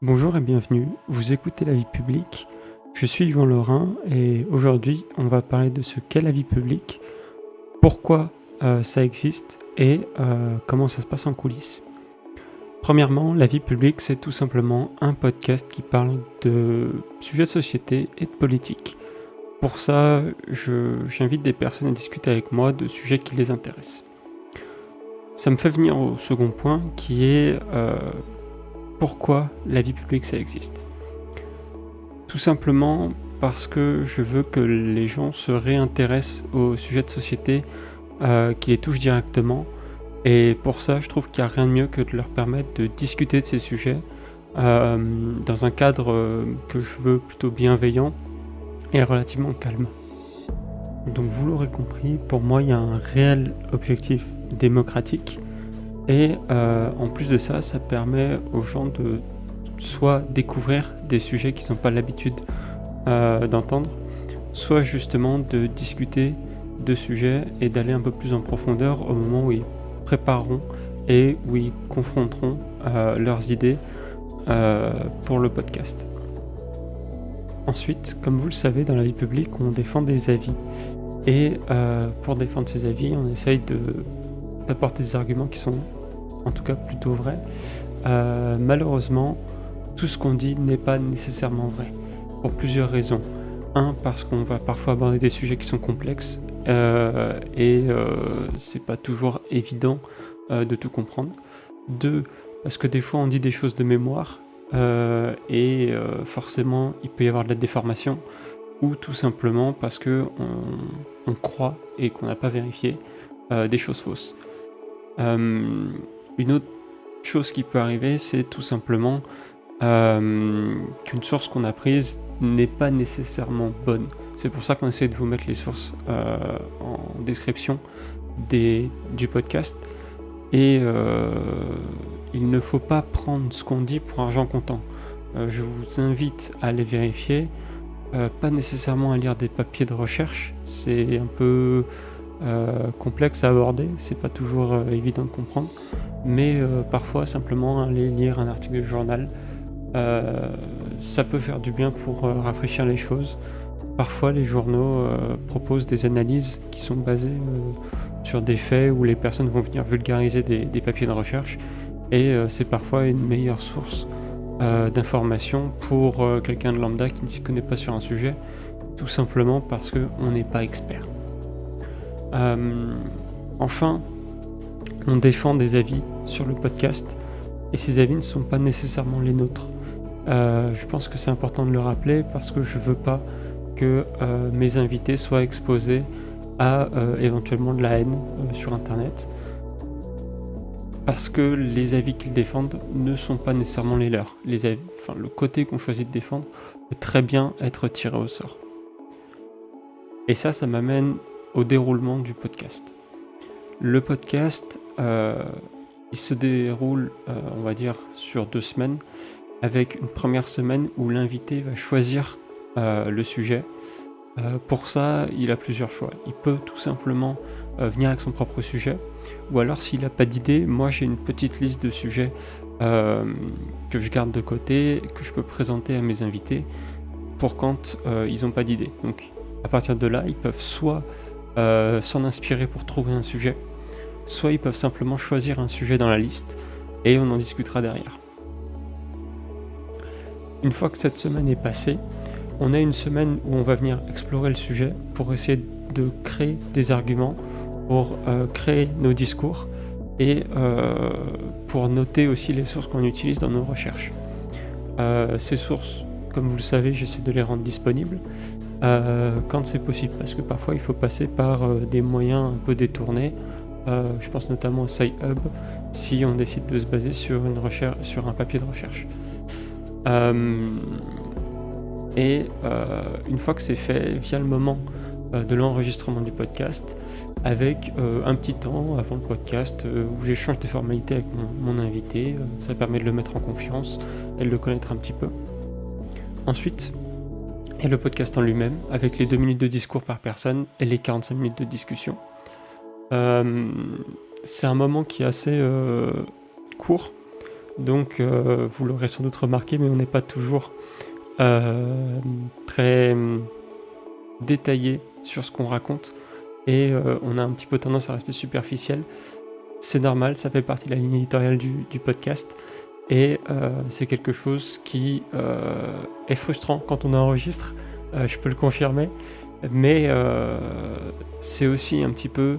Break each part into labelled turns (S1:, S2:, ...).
S1: Bonjour et bienvenue, vous écoutez La Vie Publique, je suis Yvan Laurin et aujourd'hui on va parler de ce qu'est la vie publique, pourquoi ça existe et comment ça se passe en coulisses. Premièrement, La Vie Publique c'est tout simplement un podcast qui parle de sujets de société et de politique. Pour ça, j'invite des personnes à discuter avec moi de sujets qui les intéressent. Ça me fait venir au second point qui est pourquoi la vie publique ça existe. Tout simplement parce que je veux que les gens se réintéressent aux sujets de société qui les touchent directement, et pour ça je trouve qu'il n'y a rien de mieux que de leur permettre de discuter de ces sujets dans un cadre que je veux plutôt bienveillant et relativement calme. Donc vous l'aurez compris, pour moi il y a un réel objectif démocratique. Et en plus de ça, ça permet aux gens de soit découvrir des sujets qu'ils n'ont pas l'habitude d'entendre, soit justement de discuter de sujets et d'aller un peu plus en profondeur au moment où ils prépareront et où ils confronteront leurs idées pour le podcast. Ensuite, comme vous le savez, dans la vie publique, on défend des avis. Et pour défendre ces avis, on essaye d'apporter des arguments qui sont en tout cas plutôt vrais. Malheureusement, tout ce qu'on dit n'est pas nécessairement vrai, pour plusieurs raisons. Un, parce qu'on va parfois aborder des sujets qui sont complexes, et c'est pas toujours évident de tout comprendre. Deux, parce que des fois on dit des choses de mémoire, et forcément il peut y avoir de la déformation, ou tout simplement parce que on croit et qu'on n'a pas vérifié des choses fausses. Une autre chose qui peut arriver, c'est tout simplement qu'une source qu'on a prise n'est pas nécessairement bonne. C'est pour ça qu'on essaie de vous mettre les sources en description du podcast. Et il ne faut pas prendre ce qu'on dit pour argent comptant. Je vous invite à les vérifier, pas nécessairement à lire des papiers de recherche, c'est un peu complexe à aborder, c'est pas toujours évident de comprendre, mais parfois simplement aller lire un article de journal, ça peut faire du bien pour rafraîchir les choses. Parfois les journaux proposent des analyses qui sont basées sur des faits où les personnes vont venir vulgariser des papiers de recherche, et c'est parfois une meilleure source d'information pour quelqu'un de lambda qui ne s'y connaît pas sur un sujet, tout simplement parce qu'on n'est pas expert. Enfin, on défend des avis sur le podcast et ces avis ne sont pas nécessairement les nôtres. Je pense que c'est important de le rappeler parce que je veux pas que mes invités soient exposés à éventuellement de la haine sur internet, parce que les avis qu'ils défendent ne sont pas nécessairement les leurs. Le côté qu'on choisit de défendre peut très bien être tiré au sort. Et ça m'amène au déroulement du podcast. Le podcast, il se déroule, on va dire, sur 2 semaines, avec une première semaine où l'invité va choisir le sujet. Pour ça, il a plusieurs choix. Il peut tout simplement venir avec son propre sujet, ou alors s'il n'a pas d'idée, moi j'ai une petite liste de sujets que je garde de côté, que je peux présenter à mes invités pour quand ils n'ont pas d'idée. Donc à partir de là, ils peuvent soit s'en inspirer pour trouver un sujet, soit ils peuvent simplement choisir un sujet dans la liste et on en discutera derrière. Une fois que cette semaine est passée, on a une semaine où on va venir explorer le sujet pour essayer de créer des arguments, pour créer nos discours et pour noter aussi les sources qu'on utilise dans nos recherches. Ces sources, comme vous le savez, j'essaie de les rendre disponibles quand c'est possible, parce que parfois il faut passer par des moyens un peu détournés. Je pense notamment à SciHub si on décide de se baser sur une recherche, sur un papier de recherche. Et une fois que c'est fait, vient le moment de l'enregistrement du podcast, avec un petit temps avant le podcast où j'échange des formalités avec mon invité. Ça permet de le mettre en confiance et de le connaître un petit peu. Ensuite, il y a le podcast en lui-même, avec les 2 minutes de discours par personne et les 45 minutes de discussion. C'est un moment qui est assez court, Donc vous l'aurez sans doute remarqué, mais on n'est pas toujours très détaillé sur ce qu'on raconte et on a un petit peu tendance à rester superficiel. C'est normal, ça fait partie de la ligne éditoriale du podcast et c'est quelque chose qui est frustrant quand on enregistre, je peux le confirmer, mais c'est aussi un petit peu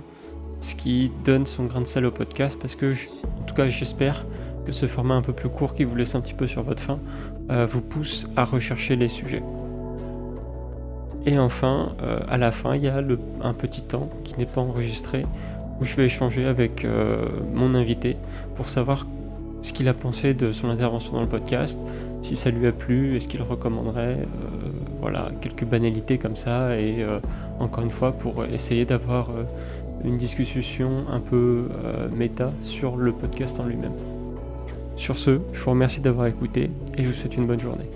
S1: ce qui donne son grain de sel au podcast parce que, en tout cas j'espère que ce format un peu plus court qui vous laisse un petit peu sur votre faim vous pousse à rechercher les sujets. Et enfin, à la fin, il y a un petit temps qui n'est pas enregistré où je vais échanger avec mon invité pour savoir ce qu'il a pensé de son intervention dans le podcast, si ça lui a plu, est-ce qu'il recommanderait, voilà, quelques banalités comme ça, et encore une fois pour essayer d'avoir une discussion un peu méta sur le podcast en lui-même. Sur ce, je vous remercie d'avoir écouté et je vous souhaite une bonne journée.